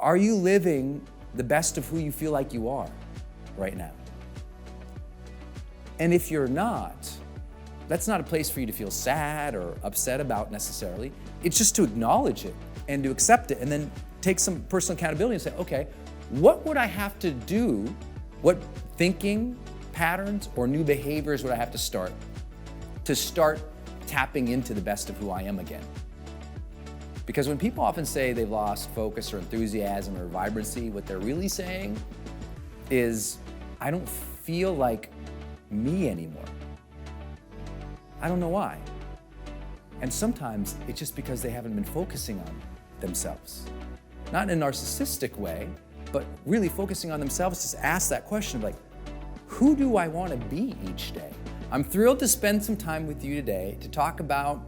Are you living the best of who you feel like you are right now? And if you're not, that's not a place for you to feel sad or upset about necessarily. It's just to acknowledge it and to accept it and then take some personal accountability and say, okay, what would I have to do? What thinking patterns or new behaviors would I have to start tapping into the best of who I am again? Because when people often say they've lost focus or enthusiasm or vibrancy, what they're really saying is, I don't feel like me anymore. I don't know why. And sometimes it's just because they haven't been focusing on themselves. Not in a narcissistic way, but really focusing on themselves. Just ask that question of like, who do I want to be each day? I'm thrilled to spend some time with you today to talk about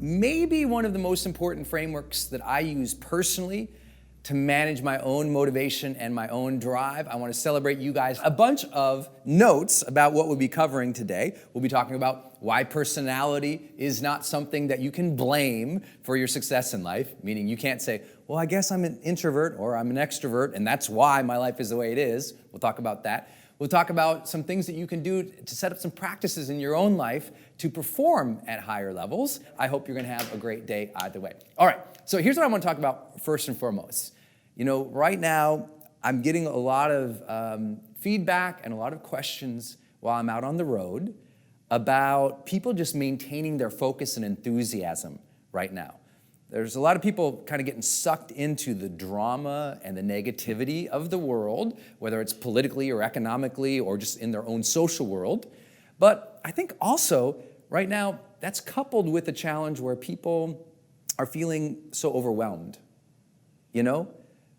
maybe one of the most important frameworks that I use personally to manage my own motivation and my own drive. I want to celebrate you guys. A bunch of notes about what we'll be covering today. We'll be talking about why personality is not something that you can blame for your success in life, meaning you can't say, well, I guess I'm an introvert or I'm an extrovert, and that's why my life is the way it is. We'll talk about that. We'll talk about some things that you can do to set up some practices in your own life to perform at higher levels. I hope you're going to have a great day either way. All right, so here's what I want to talk about first and foremost. You know, right now, I'm getting a lot of feedback and a lot of questions while I'm out on the road about people just maintaining their focus and enthusiasm right now. There's a lot of people kind of getting sucked into the drama and the negativity of the world, whether it's politically or economically or just in their own social world. But I think also right now that's coupled with a challenge where people are feeling so overwhelmed. You know,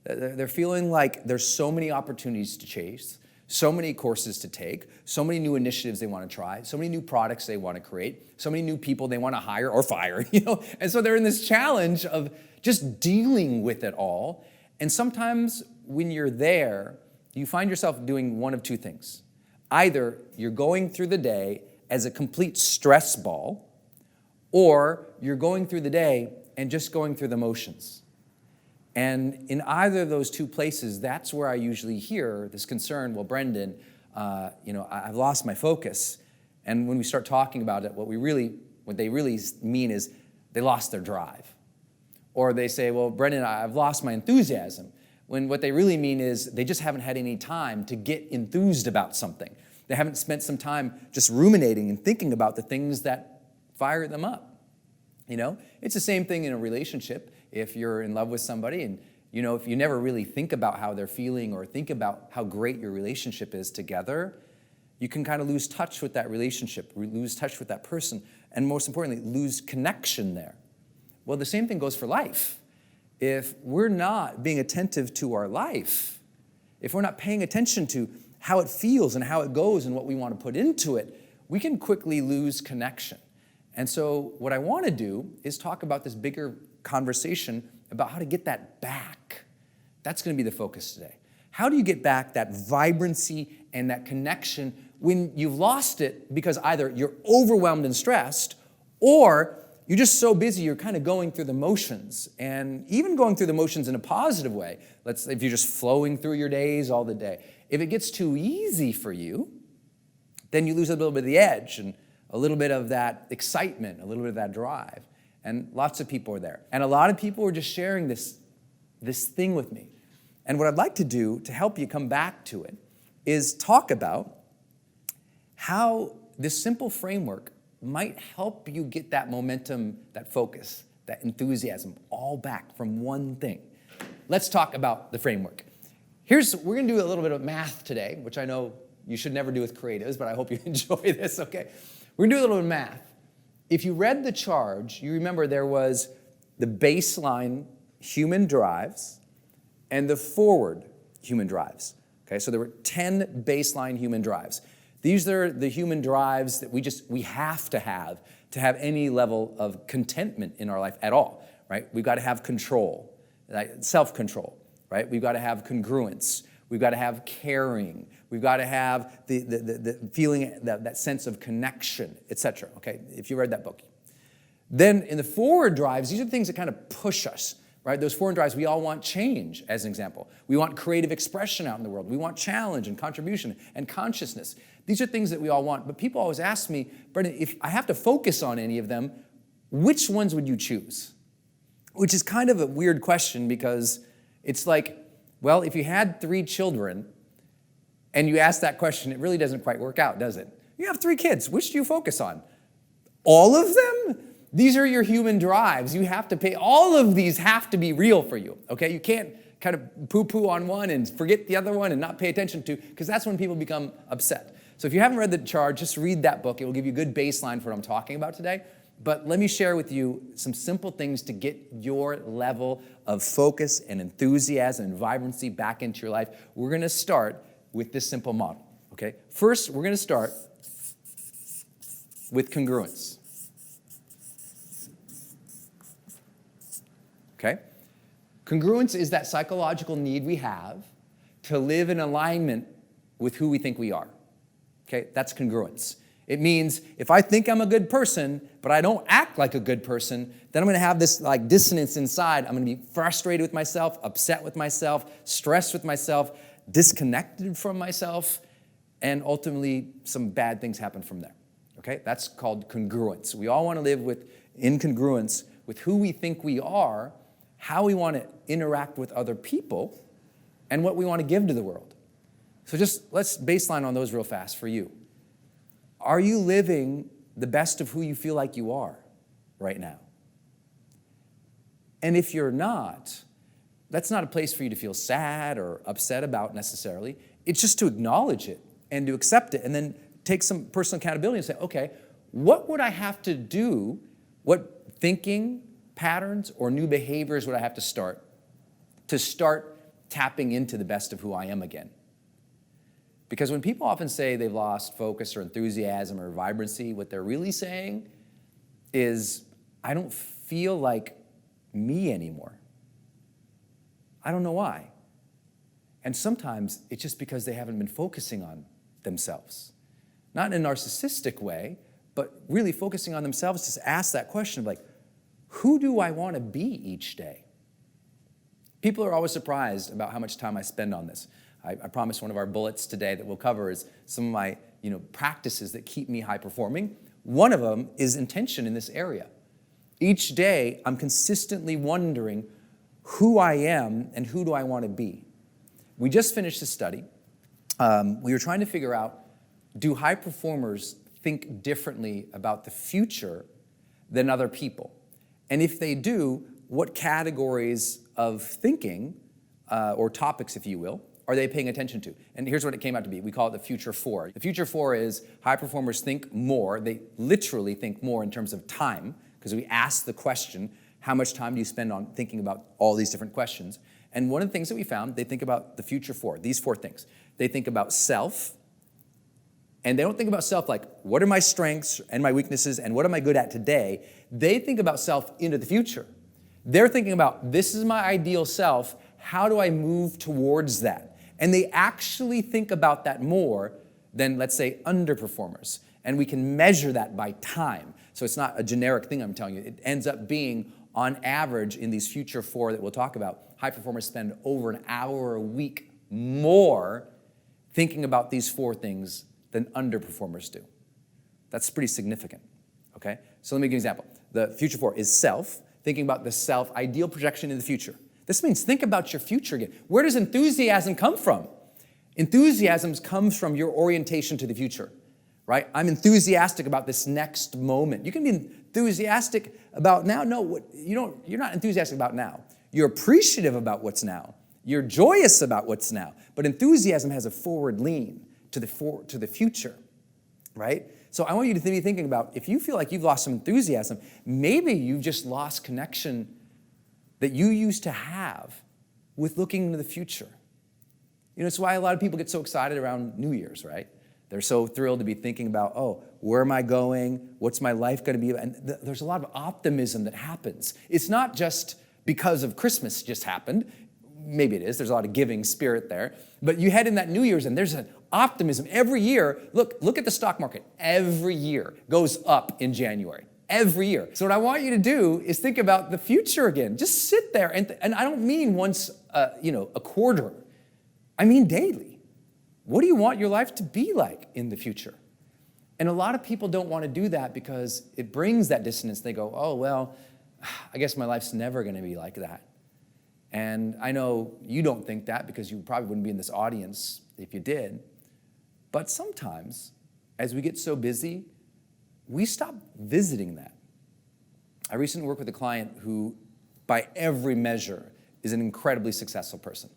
they're feeling like there's so many opportunities to chase, so many courses to take, so many new initiatives they want to try, so many new products they want to create, so many new people they want to hire or fire, you know? And so they're in this challenge of just dealing with it all. And sometimes when you're there, you find yourself doing one of two things. Either you're going through the day as a complete stress ball, or you're going through the day and just going through the motions. And in either of those two places, that's where I usually hear this concern, well, Brendon, I've lost my focus. And when we start talking about it, what they really mean is they lost their drive. Or they say, well, Brendon, I've lost my enthusiasm. When what they really mean is they just haven't had any time to get enthused about something. They haven't spent some time just ruminating and thinking about the things that fire them up. You know, it's the same thing in a relationship. If you're in love with somebody and, you know, if you never really think about how they're feeling or think about how great your relationship is together, you can kind of lose touch with that relationship, lose touch with that person, and most importantly, lose connection there. Well, the same thing goes for life. If we're not being attentive to our life, if we're not paying attention to how it feels and how it goes and what we want to put into it, we can quickly lose connection. And so what I want to do is talk about this bigger conversation about how to get that back. That's going to be the focus today. How do you get back that vibrancy and that connection when you've lost it because either you're overwhelmed and stressed or you're just so busy you're kind of going through the motions, and even going through the motions in a positive way. If you're just flowing through your days all the day. If it gets too easy for you, then you lose a little bit of the edge and a little bit of that excitement, a little bit of that drive. And lots of people are there. And a lot of people are just sharing this thing with me. And what I'd like to do to help you come back to it is talk about how this simple framework might help you get that momentum, that focus, that enthusiasm all back from one thing. Let's talk about the framework. We're going to do a little bit of math today, which I know you should never do with creatives, but I hope you enjoy this, okay? We're going to do a little bit of math. If you read the charge, you remember there was the baseline human drives and the forward human drives. Okay, so there were 10 baseline human drives. These are the human drives that we have to have any level of contentment in our life at all, right? We've got to have control, self-control, right? We've got to have congruence. We've got to have caring. We've got to have the feeling, that sense of connection, etc. Okay, if you read that book. Then in the forward drives, these are things that kind of push us. right? Those 4 drives, we all want change, as an example. We want creative expression out in the world. We want challenge and contribution and consciousness. These are things that we all want, but people always ask me, Brendon, if I have to focus on any of them, which ones would you choose? Which is kind of a weird question because it's like, well, if you had 3 children and you ask that question, it really doesn't quite work out, does it? You have 3 kids, which do you focus on? All of them? These are your human drives. You have to pay, all of these have to be real for you, okay? You can't kind of poo-poo on one and forget the other one and not pay attention to, because that's when people become upset. So if you haven't read The Charge, just read that book. It will give you a good baseline for what I'm talking about today. But let me share with you some simple things to get your level of focus and enthusiasm and vibrancy back into your life. We're going to start with this simple model, okay? First, we're going to start with congruence. Okay? Congruence is that psychological need we have to live in alignment with who we think we are. Okay? That's congruence. It means if I think I'm a good person, but I don't act like a good person, then I'm going to have this like dissonance inside. I'm going to be frustrated with myself, upset with myself, stressed with myself, disconnected from myself, and ultimately some bad things happen from there. Okay? That's called congruence. We all want to live in congruence with who we think we are, how we want to interact with other people, and what we want to give to the world. So just let's baseline on those real fast for you. Are you living the best of who you feel like you are right now? And if you're not, that's not a place for you to feel sad or upset about necessarily. It's just to acknowledge it and to accept it and then take some personal accountability and say, okay, what would I have to do? What thinking patterns or new behaviors would I have to start tapping into the best of who I am again? Because when people often say they've lost focus or enthusiasm or vibrancy, what they're really saying is, I don't feel like me anymore. I don't know why. And sometimes it's just because they haven't been focusing on themselves. Not in a narcissistic way, but really focusing on themselves to ask that question of like, who do I want to be each day? People are always surprised about how much time I spend on this. I promise one of our bullets today that we'll cover is some of my practices that keep me high performing. One of them is intention in this area. Each day, I'm consistently wondering who I am and who do I want to be. We just finished a study. We were trying to figure out, do high performers think differently about the future than other people? And if they do, what categories of thinking, or topics, if you will, are they paying attention to? And here's what it came out to be. We call it the Future 4. The Future 4 is high performers think more. They literally think more in terms of time, because we ask the question, how much time do you spend on thinking about all these different questions? And one of the things that we found, they think about the Future 4, these 4 things. They think about self, and they don't think about self like, what are my strengths and my weaknesses, and what am I good at today? They think about self into the future. They're thinking about, this is my ideal self, how do I move towards that? And they actually think about that more than, let's say, underperformers. And we can measure that by time. So it's not a generic thing I'm telling you. It ends up being, on average, in these Future 4 that we'll talk about, high performers spend over an hour a week more thinking about these 4 things than underperformers do. That's pretty significant, okay? So let me give you an example. The Future 4 is self, thinking about the self, ideal projection in the future. This means think about your future again. Where does enthusiasm come from? Enthusiasm comes from your orientation to the future, right? I'm enthusiastic about this next moment. You can be enthusiastic about now. No, you're not enthusiastic about now. You're appreciative about what's now. You're joyous about what's now. But enthusiasm has a forward lean to the future, right? So I want you to be thinking about, if you feel like you've lost some enthusiasm, maybe you've just lost connection that you used to have with looking into the future. It's why a lot of people get so excited around New Year's, right? They're so thrilled to be thinking about, oh, where am I going? What's my life going to be? And there's a lot of optimism that happens. It's not just because of Christmas just happened. Maybe it is. There's a lot of giving spirit there. But you head in that New Year's and there's an optimism. Every year, look at the stock market. Every year goes up in January. every year. So what I want you to do is think about the future again. Just sit there, and I don't mean once, a quarter. I mean daily. What do you want your life to be like in the future? And a lot of people don't want to do that because it brings that dissonance. They go, oh, well, I guess my life's never going to be like that. And I know you don't think that because you probably wouldn't be in this audience if you did. But sometimes, as we get so busy, we stop visiting that. I recently worked with a client who, by every measure, is an incredibly successful person.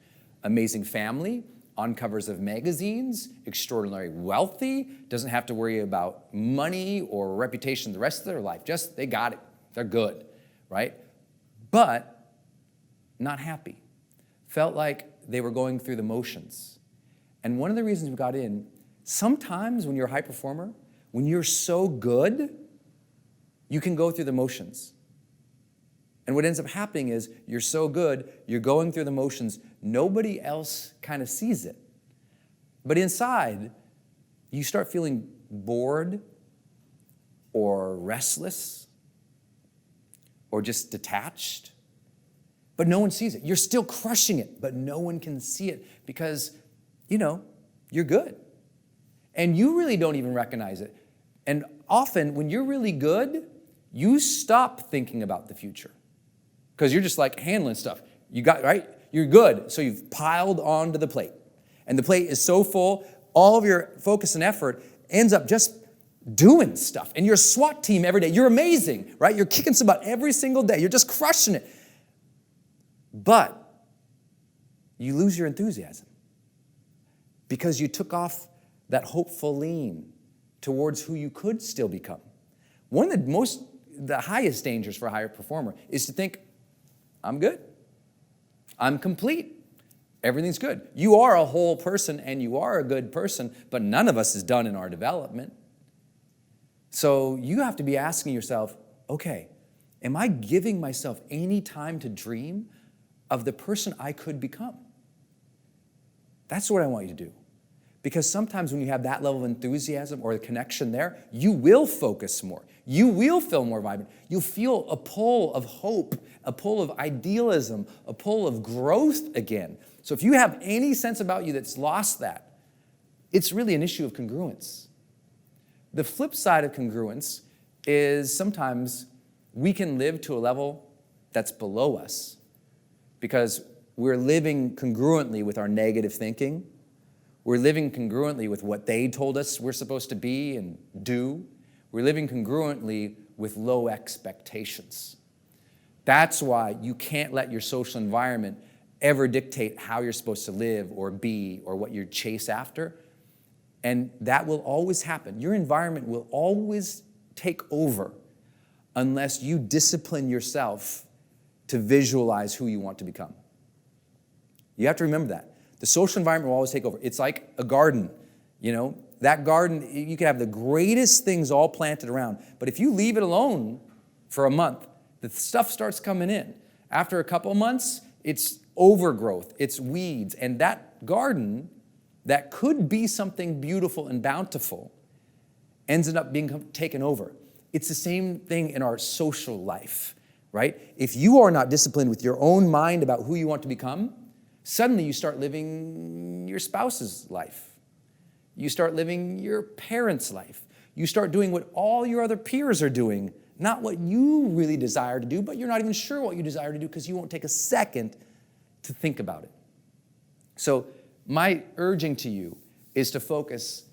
Amazing family, on covers of magazines, extraordinarily wealthy, doesn't have to worry about money or reputation the rest of their life. Just, they got it. They're good, right? But not happy. Felt like they were going through the motions. And one of the reasons we got in, sometimes when you're a high performer, when you're so good, you can go through the motions. And what ends up happening is you're so good, you're going through the motions, nobody else kind of sees it. But inside, you start feeling bored or restless or just detached. But no one sees it. You're still crushing it, but no one can see it because, you're good. And you really don't even recognize it. And often, when you're really good, you stop thinking about the future. Because you're just like handling stuff. You got, right? You're good. So you've piled onto the plate. And the plate is so full, all of your focus and effort ends up just doing stuff. And you're a SWAT team every day. You're amazing, right? You're kicking some butt every single day. You're just crushing it. But you lose your enthusiasm because you took off that hopeful lean towards who you could still become. One of the highest dangers for a higher performer is to think, I'm good. I'm complete. Everything's good. You are a whole person and you are a good person, but none of us is done in our development. So you have to be asking yourself, okay, am I giving myself any time to dream of the person I could become? That's what I want you to do. Because sometimes when you have that level of enthusiasm or the connection there, you will focus more. You will feel more vibrant. You'll feel a pull of hope, a pull of idealism, a pull of growth again. So if you have any sense about you that's lost that, it's really an issue of congruence. The flip side of congruence is sometimes we can live to a level that's below us because we're living congruently with our negative thinking. We're living congruently with what they told us we're supposed to be and do. We're living congruently with low expectations. That's why you can't let your social environment ever dictate how you're supposed to live or be or what you chase after. And that will always happen. Your environment will always take over unless you discipline yourself to visualize who you want to become. You have to remember that. The social environment will always take over. It's like a garden, That garden, you can have the greatest things all planted around, but if you leave it alone for a month, the stuff starts coming in. After a couple of months, it's overgrowth, it's weeds, and that garden that could be something beautiful and bountiful ends up being taken over. It's the same thing in our social life, right? If you are not disciplined with your own mind about who you want to become, suddenly you start living your spouse's life. You start living your parents' life. You start doing what all your other peers are doing, not what you really desire to do, but you're not even sure what you desire to do because you won't take a second to think about it. So my urging to you is to focus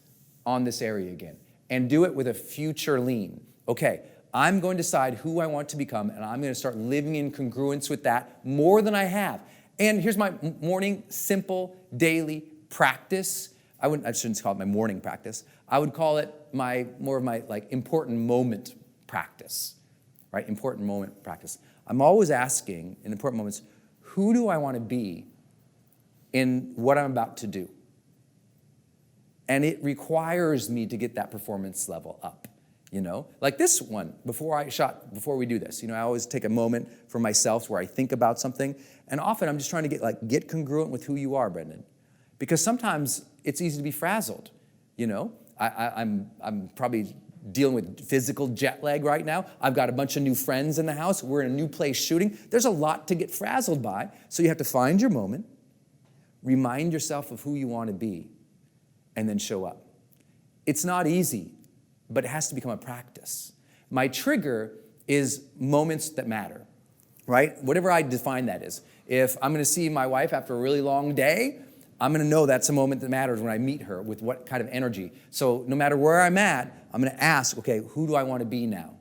on this area again and do it with a future lean. Okay, I'm going to decide who I want to become, and I'm going to start living in congruence with that more than I have. And here's my morning, simple, daily practice. I shouldn't call it my morning practice. I would call it more of my important moment practice, right? Important moment practice. I'm always asking in important moments, who do I want to be in what I'm about to do? And it requires me to get that performance level up, Like this one, before we do this, I always take a moment for myself where I think about something. And often I'm just trying to get congruent with who you are, Brendon. Because sometimes it's easy to be frazzled, I'm probably dealing with physical jet lag right now. I've got a bunch of new friends in the house. We're in a new place shooting. There's a lot to get frazzled by. So you have to find your moment, remind yourself of who you want to be, and then show up. It's not easy, but it has to become a practice. My trigger is moments that matter, right? Whatever I define that is. If I'm going to see my wife after a really long day, I'm going to know that's a moment that matters when I meet her with what kind of energy. So no matter where I'm at, I'm going to ask, okay, who do I want to be now?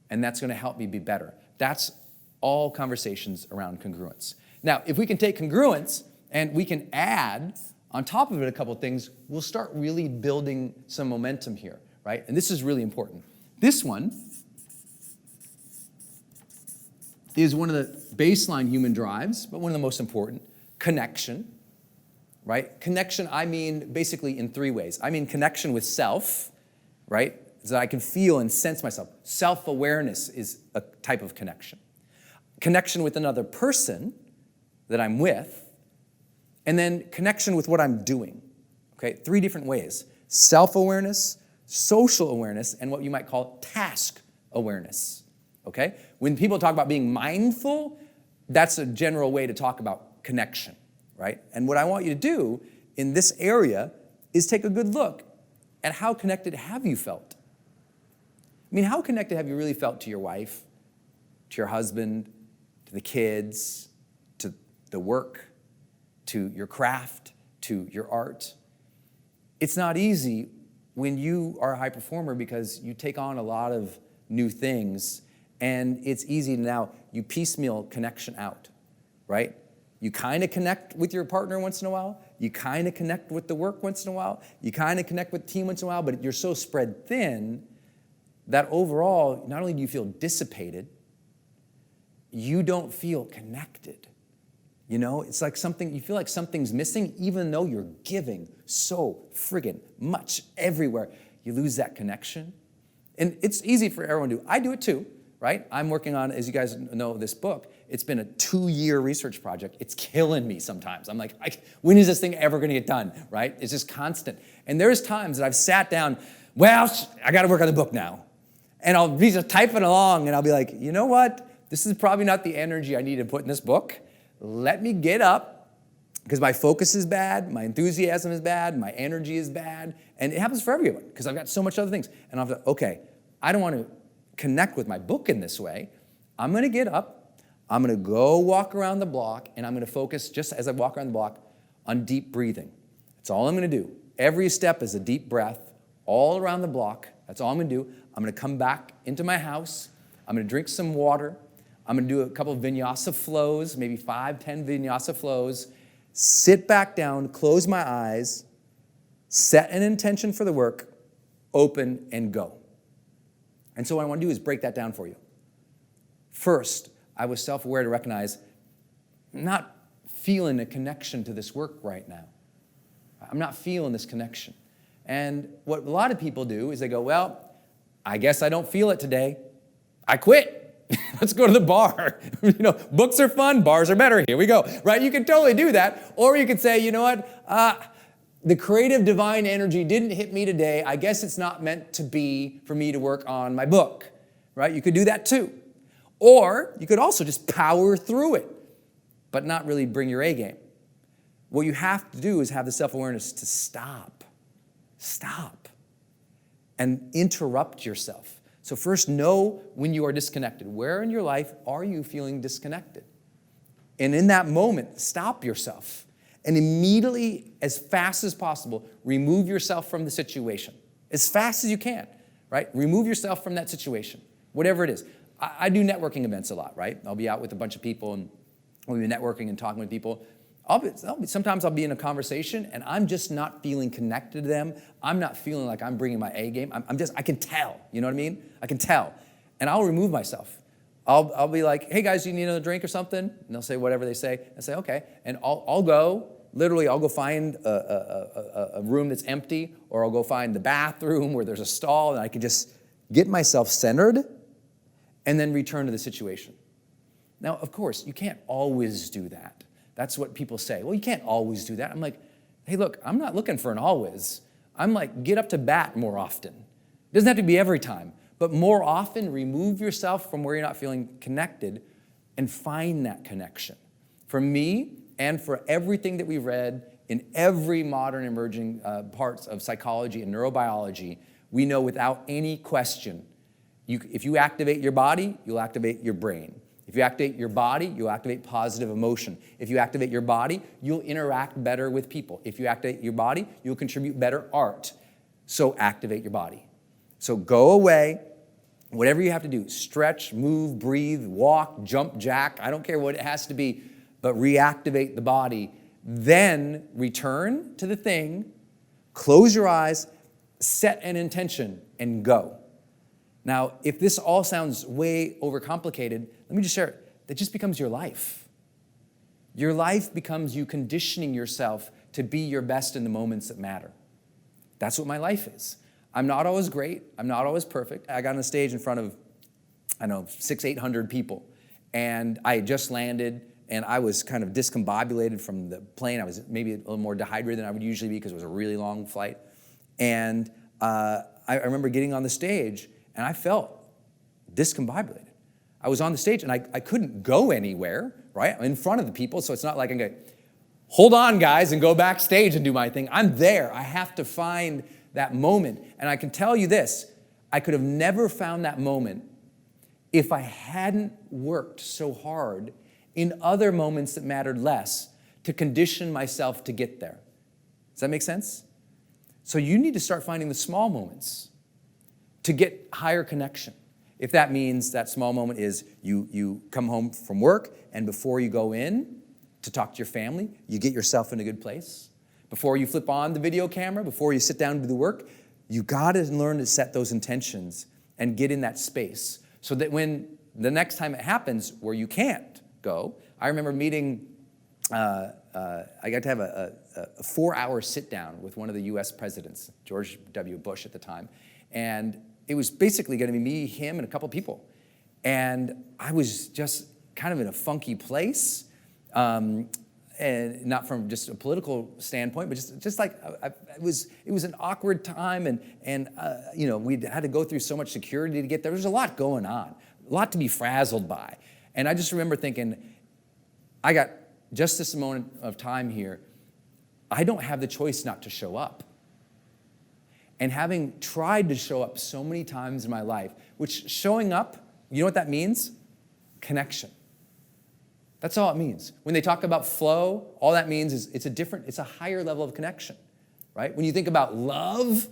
And that's going to help me be better. That's all conversations around congruence. Now, if we can take congruence and we can add on top of it a couple things, we'll start really building some momentum here, right? And this is really important. This one is one of the baseline human drives, but one of the most important, connection, right? Connection, I mean basically in three ways. I mean connection with self, right? So that I can feel and sense myself. Self-awareness is a type of connection. Connection with another person that I'm with, and then connection with what I'm doing, okay? Three different ways. Self-awareness, social awareness, and what you might call task awareness, okay? When people talk about being mindful, that's a general way to talk about connection, right? And what I want you to do in this area is take a good look at how connected have you felt? I mean, how connected have you really felt to your wife, to your husband, to the kids, to the work, to your craft, to your art? It's not easy when you are a high performer because you take on a lot of new things, and it's easy now, you piecemeal connection out, right? You kind of connect with your partner once in a while, you kind of connect with the work once in a while, you kind of connect with the team once in a while, but you're so spread thin that overall, not only do you feel dissipated, you don't feel connected. You know, it's like something, you feel like something's missing even though you're giving so friggin' much everywhere. You lose that connection. And it's easy for everyone to do. I do it too, right? I'm working on, as you guys know, this book. It's been a 2-year research project. It's killing me sometimes. I'm like, when is this thing ever gonna get done, right? It's just constant. And there's times that I've sat down, well, I gotta work on the book now. And I'll be just typing along and I'll be like, you know what? This is probably not the energy I need to put in this book. Let me get up, because my focus is bad, my enthusiasm is bad, my energy is bad, and it happens for everyone, because I've got so much other things. And I'll have to, okay, I don't want to connect with my book in this way. I'm going to get up, I'm going to go walk around the block, and I'm going to focus, just as I walk around the block, on deep breathing. That's all I'm going to do. Every step is a deep breath, all around the block. That's all I'm going to do. I'm going to come back into my house. I'm going to drink some water. I'm going to do a couple of vinyasa flows, maybe 5-10 vinyasa flows, sit back down, close my eyes, set an intention for the work, open, and go. And so what I want to do is break that down for you. First, I was self-aware to recognize I'm not feeling a connection to this work right now. I'm not feeling this connection. And what a lot of people do is they go, well, I guess I don't feel it today. I quit. Let's go to the bar. You know, books are fun, bars are better. Here we go, right? You can totally do that. Or you could say, you know what? The creative divine energy didn't hit me today. I guess it's not meant to be for me to work on my book, right? You could do that too. Or you could also just power through it, but not really bring your A game. What you have to do is have the self-awareness to stop, and interrupt yourself. So first, know when you are disconnected. Where in your life are you feeling disconnected? And in that moment, stop yourself and immediately, as fast as possible, remove yourself from the situation. As fast as you can, right? Remove yourself from that situation, whatever it is. I do networking events a lot, right? I'll be out with a bunch of people and we'll be networking and talking with people. Sometimes I'll be in a conversation and I'm just not feeling connected to them. I'm not feeling like I'm bringing my A game. I can tell, you know what I mean? I can tell. And I'll remove myself. I'll be like, hey guys, you need another drink or something? And they'll say whatever they say. I say, okay. And I'll go find a room that's empty, or I'll go find the bathroom where there's a stall, and I can just get myself centered and then return to the situation. Now, of course, you can't always do that. That's what people say. Well, you can't always do that. I'm like, hey, look, I'm not looking for an always. I'm like, get up to bat more often. It doesn't have to be every time, but more often remove yourself from where you're not feeling connected and find that connection. For me, and for everything that we've read in every modern emerging parts of psychology and neurobiology, we know without any question, if you activate your body, you'll activate your brain. If you activate your body, you'll activate positive emotion. If you activate your body, you'll interact better with people. If you activate your body, you'll contribute better art. So activate your body. So go away, whatever you have to do, stretch, move, breathe, walk, jump, jack, I don't care what it has to be, but reactivate the body. Then return to the thing, close your eyes, set an intention, and go. Now, if this all sounds way overcomplicated, let me just share it. That just becomes your life. Your life becomes you conditioning yourself to be your best in the moments that matter. That's what my life is. I'm not always great. I'm not always perfect. I got on the stage in front of, 600-800 people. And I had just landed, and I was kind of discombobulated from the plane. I was maybe a little more dehydrated than I would usually be because it was a really long flight. And I remember getting on the stage, and I felt discombobulated. I was on the stage, and I couldn't go anywhere, right? I'm in front of the people, so it's not like I'm going to, hold on, guys, and go backstage and do my thing. I'm there. I have to find that moment. And I can tell you this, I could have never found that moment if I hadn't worked so hard in other moments that mattered less to condition myself to get there. Does that make sense? So you need to start finding the small moments to get higher connection. If that means that small moment is you come home from work, and before you go in to talk to your family, you get yourself in a good place. Before you flip on the video camera, before you sit down to do the work, you got to learn to set those intentions and get in that space so that when the next time it happens where you can't go, I remember meeting, I got to have a 4-hour sit down with one of the US presidents, George W. Bush at the time. And it was basically going to be me, him, and a couple people. And I was just kind of in a funky place. And not from just a political standpoint, but just like it was an awkward time, and we had to go through so much security to get there. There's a lot going on, a lot to be frazzled by, and I just remember thinking, I got just this moment of time here. I don't have the choice not to show up. And having tried to show up so many times in my life, which showing up, you know what that means? Connection. That's all it means. When they talk about flow, all that means is it's a higher level of connection, right? When you think about love,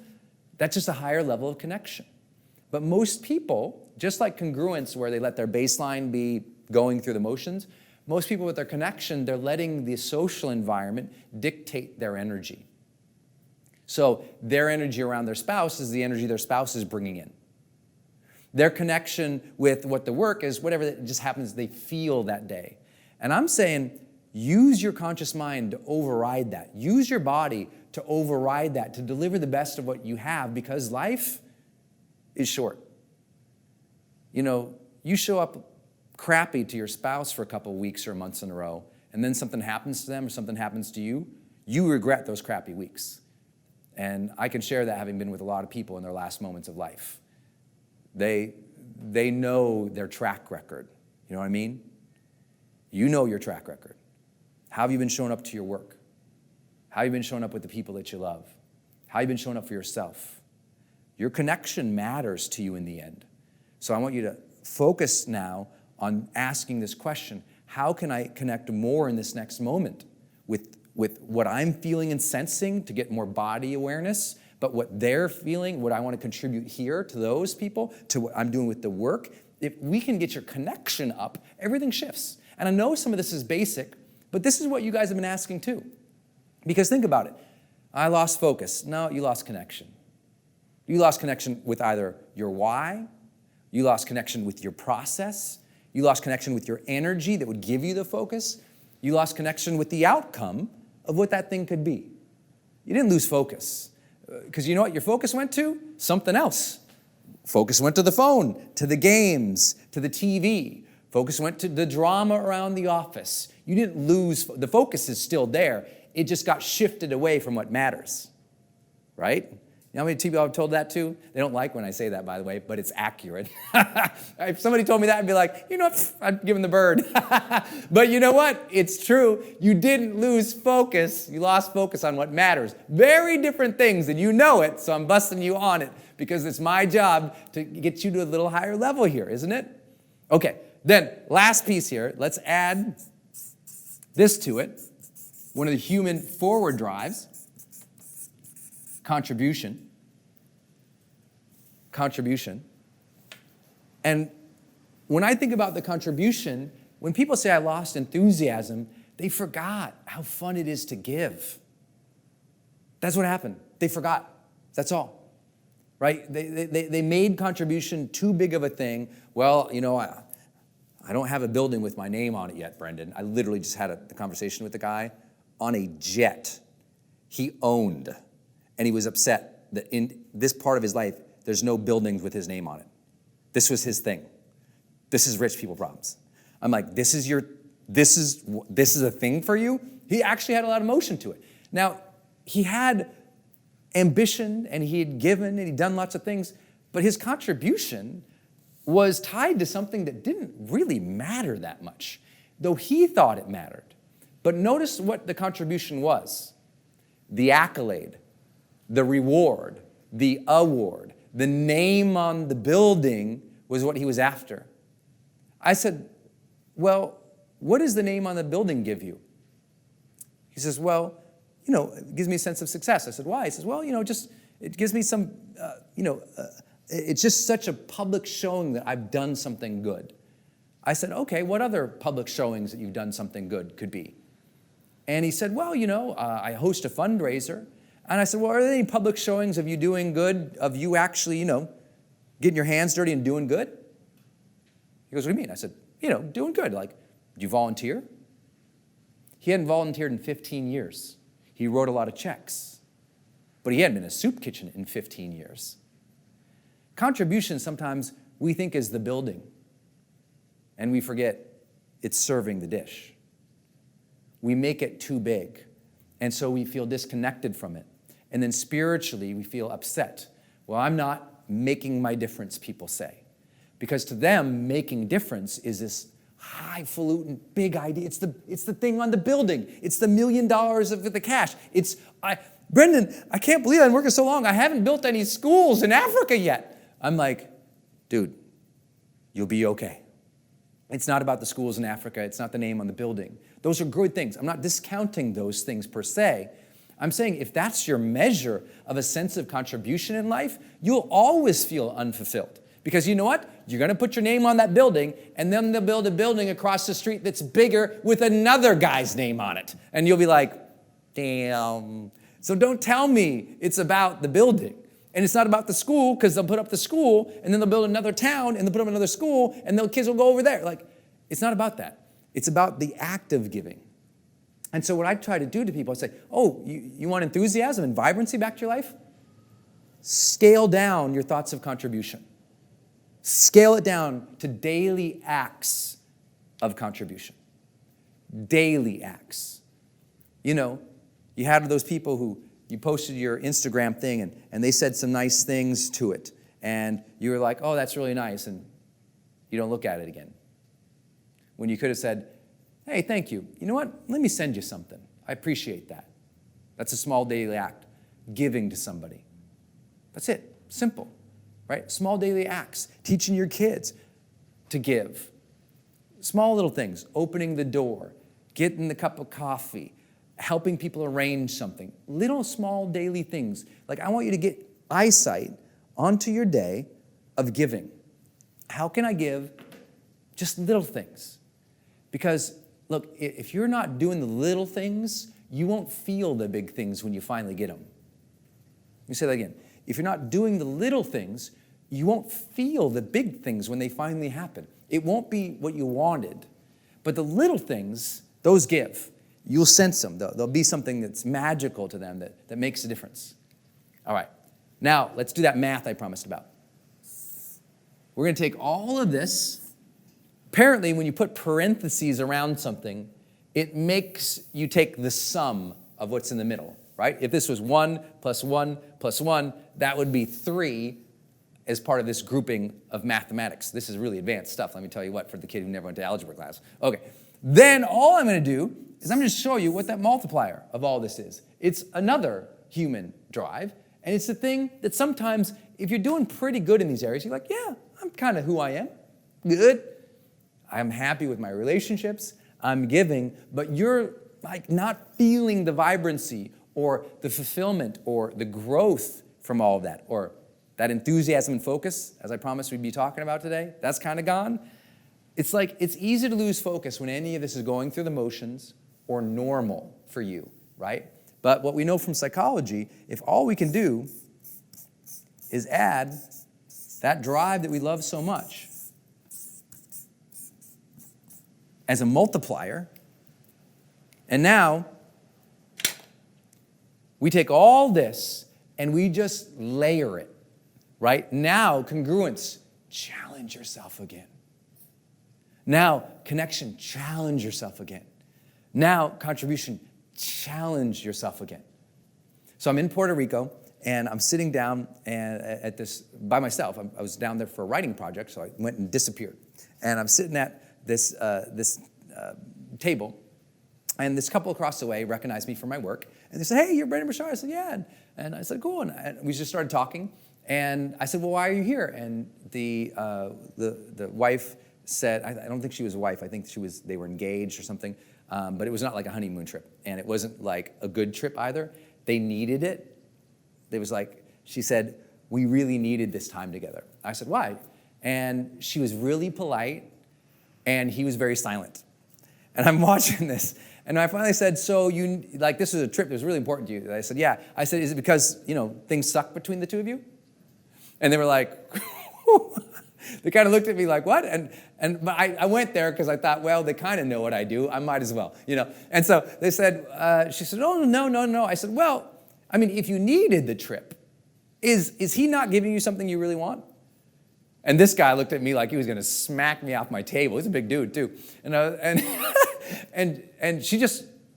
that's just a higher level of connection. But most people, just like congruence, where they let their baseline be going through the motions, most people with their connection, they're letting the social environment dictate their energy. So their energy around their spouse is the energy their spouse is bringing in. Their connection with what the work is, whatever it just happens they feel that day. And I'm saying, use your conscious mind to override that. Use your body to override that, to deliver the best of what you have, because life is short. You show up crappy to your spouse for a couple of weeks or months in a row, and then something happens to them or something happens to you, you regret those crappy weeks. And I can share that having been with a lot of people in their last moments of life. They know their track record. You know what I mean? You know your track record. How have you been showing up to your work? How have you been showing up with the people that you love? How have you been showing up for yourself? Your connection matters to you in the end. So I want you to focus now on asking this question: how can I connect more in this next moment with what I'm feeling and sensing to get more body awareness, but what they're feeling, what I want to contribute here to those people, to what I'm doing with the work? If we can get your connection up, everything shifts. And I know some of this is basic, but this is what you guys have been asking too. Because think about it. I lost focus. No, you lost connection. You lost connection with either your why, you lost connection with your process, you lost connection with your energy that would give you the focus, you lost connection with the outcome of what that thing could be. You didn't lose focus. Because you know what your focus went to? Something else. Focus went to the phone, to the games, to the TV. Focus went to the drama around the office. You didn't lose, the focus is still there. It just got shifted away from what matters, right? You know how many people I've told that to? They don't like when I say that, by the way, but it's accurate. If somebody told me that, I'd be like, you know what, I'd give them the bird. But you know what? It's true. You didn't lose focus. You lost focus on what matters. Very different things, and you know it, so I'm busting you on it because it's my job to get you to a little higher level here, isn't it? Okay, then last piece here, let's add this to it. One of the human forward drives. Contribution. And when I think about the contribution, when people say I lost enthusiasm, they forgot how fun it is to give. That's what happened. They forgot. That's all. Right? They made contribution too big of a thing. Well, you know, I don't have a building with my name on it yet, Brendon. I literally just had a conversation with the guy on a jet he owned. And he was upset that in this part of his life, there's no buildings with his name on it. This was his thing. This is rich people problems. I'm like, this is a thing for you? He actually had a lot of emotion to it. Now, he had ambition and he had given and he'd done lots of things, but his contribution was tied to something that didn't really matter that much, though he thought it mattered. But notice what the contribution was. The accolade. The reward, the award, the name on the building was what he was after. I said, well, what does the name on the building give you? He says, well, you know, it gives me a sense of success. I said, why? He says, well, you know, just, it gives me some, it's just such a public showing that I've done something good. I said, okay, what other public showings that you've done something good could be? And he said, well, you know, I host a fundraiser. And I said, well, are there any public showings of you doing good, of you actually, you know, getting your hands dirty and doing good? He goes, what do you mean? I said, you know, doing good. Like, do you volunteer? He hadn't volunteered in 15 years. He wrote a lot of checks. But he hadn't been in a soup kitchen in 15 years. Contribution sometimes we think is the building. And we forget it's serving the dish. We make it too big. And so we feel disconnected from it. And then spiritually, we feel upset. Well, I'm not making my difference, people say. Because to them, making difference is this highfalutin, big idea. It's the thing on the building. It's the $1 million of the cash. Brendon, I can't believe I've been working so long. I haven't built any schools in Africa yet. I'm like, dude, you'll be okay. It's not about the schools in Africa. It's not the name on the building. Those are good things. I'm not discounting those things per se. I'm saying if that's your measure of a sense of contribution in life, you'll always feel unfulfilled. Because you know what? You're going to put your name on that building, and then they'll build a building across the street that's bigger with another guy's name on it. And you'll be like, damn. So don't tell me it's about the building. And it's not about the school, because they'll put up the school, and then they'll build another town, and they'll put up another school, and the kids will go over there. Like, it's not about that. It's about the act of giving. And so what I try to do to people, I say, oh, you want enthusiasm and vibrancy back to your life? Scale down your thoughts of contribution. Scale it down to daily acts of contribution. Daily acts. You know, you had those people who you posted your Instagram thing and they said some nice things to it. And you were like, oh, that's really nice. And you don't look at it again. When you could have said, hey, thank you. You know what? Let me send you something. I appreciate that. That's a small daily act. Giving to somebody. That's it. Simple. Right? Small daily acts. Teaching your kids to give. Small little things. Opening the door. Getting the cup of coffee. Helping people arrange something. Little small daily things. Like I want you to get eyesight onto your day of giving. How can I give? Just little things. Because, look, if you're not doing the little things, you won't feel the big things when you finally get them. Let me say that again. If you're not doing the little things, you won't feel the big things when they finally happen. It won't be what you wanted. But the little things, those give. You'll sense them. There'll be something that's magical to them that makes a difference. All right. Now, let's do that math I promised about. We're going to take all of this. Apparently, when you put parentheses around something, it makes you take the sum of what's in the middle. right? If this was 1 plus 1 plus 1, that would be 3 as part of this grouping of mathematics. This is really advanced stuff, let me tell you what, for the kid who never went to algebra class. Okay, then all I'm gonna do is I'm gonna show you what that multiplier of all this is. It's another human drive, and it's the thing that sometimes, if you're doing pretty good in these areas, you're like, yeah, I'm kind of who I am, good. I'm happy with my relationships, I'm giving, but you're like not feeling the vibrancy or the fulfillment or the growth from all of that, or that enthusiasm and focus, as I promised we'd be talking about today, that's kind of gone. It's like, it's easy to lose focus when any of this is going through the motions or normal for you, right? But what we know from psychology, if all we can do is add that drive that we love so much as a multiplier, and now we take all this and we just layer it, right? Now, congruence, challenge yourself again. Now, connection, challenge yourself again. Now, contribution, challenge yourself again. So I'm in Puerto Rico, and I'm sitting down at this by myself. I was down there for a writing project, so I went and disappeared. And I'm sitting at this table, and this couple across the way recognized me for my work, and they said, "Hey, you're Brendon Burchard." I said, "Yeah." And I said, "Cool." And we just started talking, and I said, "Well, why are you here?" And the wife said, I don't think she was a wife. I think they were engaged or something. But it was not like a honeymoon trip, and it wasn't like a good trip either. They needed it. It was like, she said, "We really needed this time together." I said, "Why?" And she was really polite, and he was very silent. And I'm watching this, and I finally said, "So this is a trip that was really important to you?" And I said, "Yeah." I said, "Is it because, things suck between the two of you?" And they were like, they kind of looked at me like, "What?" But I went there because I thought, well, they kind of know what I do. I might as well, And so they said, she said, "Oh, no." I said, "Well, I mean, if you needed the trip, is he not giving you something you really want?" And this guy looked at me like he was going to smack me off my table. He's a big dude too, and she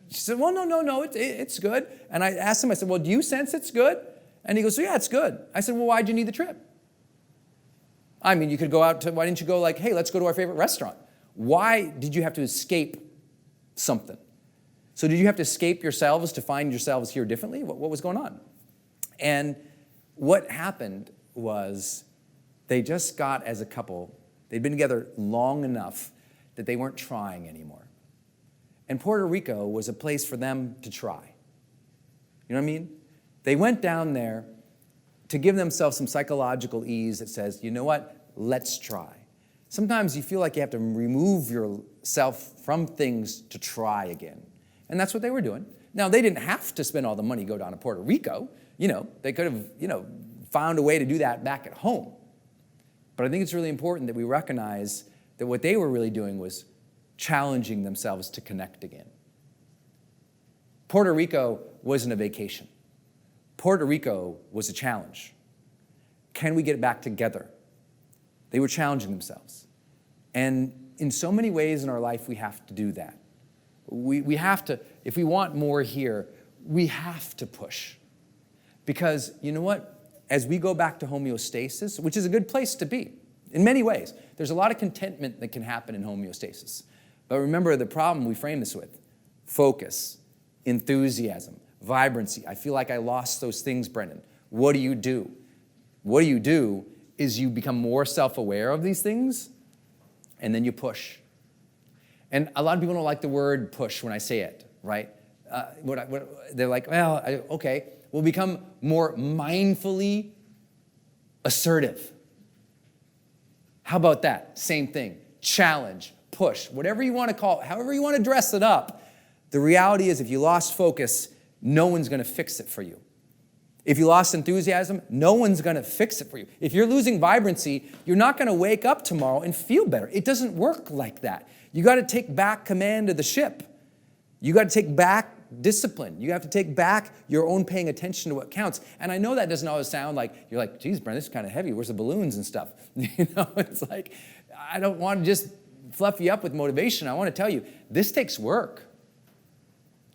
said, "Well, no, it's good." And I asked him, I said, "Well, do you sense it's good?" And he goes, "Yeah, it's good." I said, "Well, why'd you need the trip?" I mean, you could go out to, why didn't you go like, "Hey, let's go to our favorite restaurant"? Why did you have to escape something? So did you have to escape yourselves to find yourselves here differently? What was going on? And what happened was they just got, as a couple, they'd been together long enough that they weren't trying anymore. And Puerto Rico was a place for them to try. You know what I mean? They went down there to give themselves some psychological ease that says, you know what, let's try. Sometimes you feel like you have to remove yourself from things to try again. And that's what they were doing. Now, they didn't have to spend all the money to go down to Puerto Rico. They could have, found a way to do that back at home. But I think it's really important that we recognize that what they were really doing was challenging themselves to connect again. Puerto Rico wasn't a vacation. Puerto Rico was a challenge. Can we get back together? They were challenging themselves. And in so many ways in our life, we have to do that. We have to, if we want more here, we have to push. Because you know what? As we go back to homeostasis, which is a good place to be, in many ways, there's a lot of contentment that can happen in homeostasis. But remember the problem we frame this with: focus, enthusiasm, vibrancy. I feel like I lost those things, Brendon. What do you do? What you do is you become more self-aware of these things, and then you push. And a lot of people don't like the word push when I say it, right? They're like, well, okay. We'll become more mindfully assertive. How about that? Same thing. Challenge, push, whatever you want to call it, however you want to dress it up. The reality is, if you lost focus, no one's going to fix it for you. If you lost enthusiasm, no one's going to fix it for you. If you're losing vibrancy, you're not going to wake up tomorrow and feel better. It doesn't work like that. You got to take back command of the ship. You got to take back discipline. You have to take back your own paying attention to what counts. And I know that doesn't always sound like, you're like, geez, Brendon, this is kind of heavy. Where's the balloons and stuff? It's like, I don't want to just fluff you up with motivation. I want to tell you, this takes work.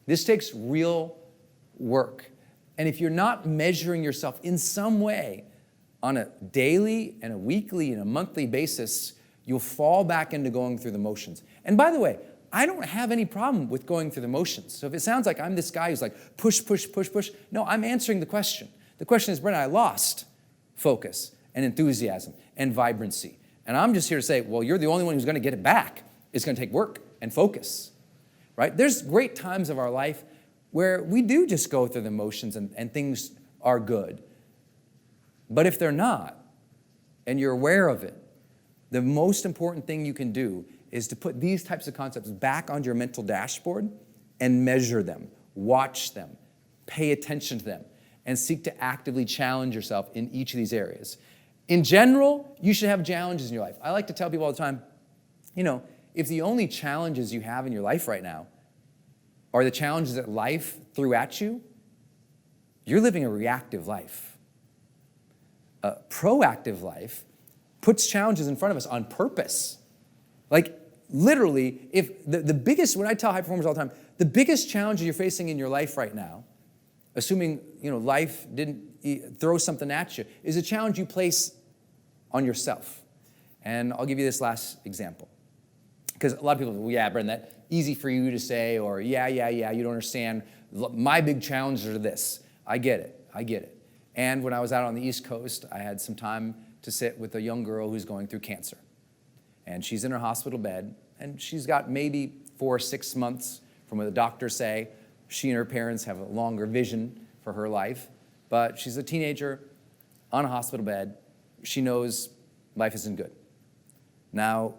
This takes real work. And if you're not measuring yourself in some way on a daily and a weekly and a monthly basis, you'll fall back into going through the motions. And by the way, I don't have any problem with going through the motions. So if it sounds like I'm this guy who's like push, push, push, push, no, I'm answering the question. The question is, Brendon, I lost focus and enthusiasm and vibrancy. And I'm just here to say, well, you're the only one who's going to get it back. It's going to take work and focus, right? There's great times of our life where we do just go through the motions and things are good. But if they're not, and you're aware of it, the most important thing you can do is to put these types of concepts back on your mental dashboard and measure them, watch them, pay attention to them, and seek to actively challenge yourself in each of these areas. In general, you should have challenges in your life. I like to tell people all the time, if the only challenges you have in your life right now are the challenges that life threw at you, you're living a reactive life. A proactive life puts challenges in front of us on purpose. Like literally, if the biggest, when I tell high performers all the time, the biggest challenge you're facing in your life right now, assuming life didn't throw something at you, is a challenge you place on yourself. And I'll give you this last example. Because a lot of people go, well, yeah, Brendon, that's easy for you to say, or yeah, you don't understand. My big challenges are this. I get it. And when I was out on the East Coast, I had some time to sit with a young girl who's going through cancer. And she's in her hospital bed, and she's got maybe 4 or 6 months from what the doctors say. She and her parents have a longer vision for her life, but she's a teenager on a hospital bed. She knows life isn't good. Now,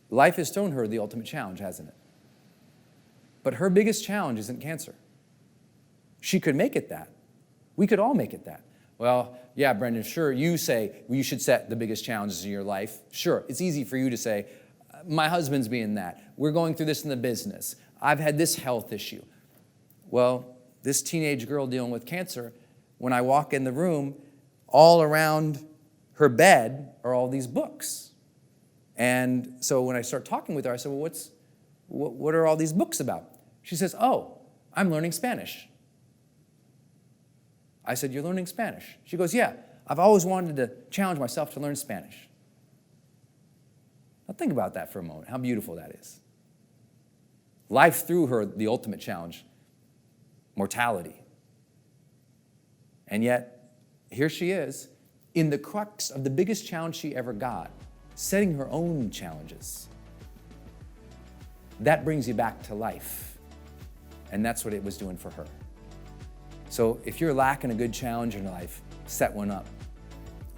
life has thrown her the ultimate challenge, hasn't it? But her biggest challenge isn't cancer. She could make it that. We could all make it that. Well, yeah, Brendon, sure, you say you should set the biggest challenges in your life. Sure, it's easy for you to say, my husband's being that. We're going through this in the business. I've had this health issue. Well, this teenage girl dealing with cancer, when I walk in the room, all around her bed are all these books. And so when I start talking with her, I said, well, what are all these books about? She says, oh, I'm learning Spanish. I said, you're learning Spanish? She goes, yeah, I've always wanted to challenge myself to learn Spanish. Now think about that for a moment, how beautiful that is. Life threw her the ultimate challenge, mortality. And yet, here she is, in the crux of the biggest challenge she ever got, setting her own challenges. That brings you back to life. And that's what it was doing for her. So if you're lacking a good challenge in your life, set one up.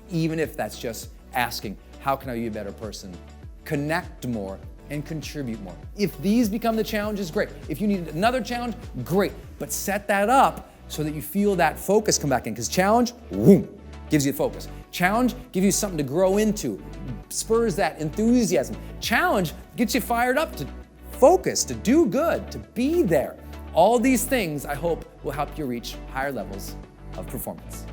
Even if that's just asking, how can I be a better person? Connect more and contribute more. If these become the challenges, great. If you need another challenge, great. But set that up so that you feel that focus come back in. Because challenge, whoom, gives you focus. Challenge gives you something to grow into, spurs that enthusiasm. Challenge gets you fired up to focus, to do good, to be there. All these things, I hope, will help you reach higher levels of performance.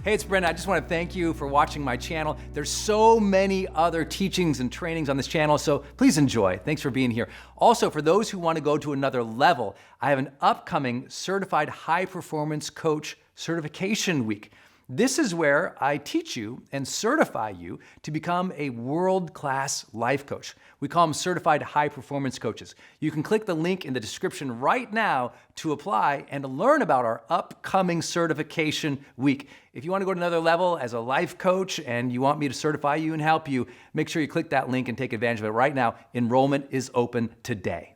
Hey, it's Brendon. I just want to thank you for watching my channel. There's so many other teachings and trainings on this channel, so please enjoy. Thanks for being here. Also, for those who want to go to another level, I have an upcoming Certified High Performance Coach Certification Week. This is where I teach you and certify you to become a world-class life coach. We call them Certified High Performance Coaches. You can click the link in the description right now to apply and to learn about our upcoming certification week. If you want to go to another level as a life coach and you want me to certify you and help you, make sure you click that link and take advantage of it right now. Enrollment is open today.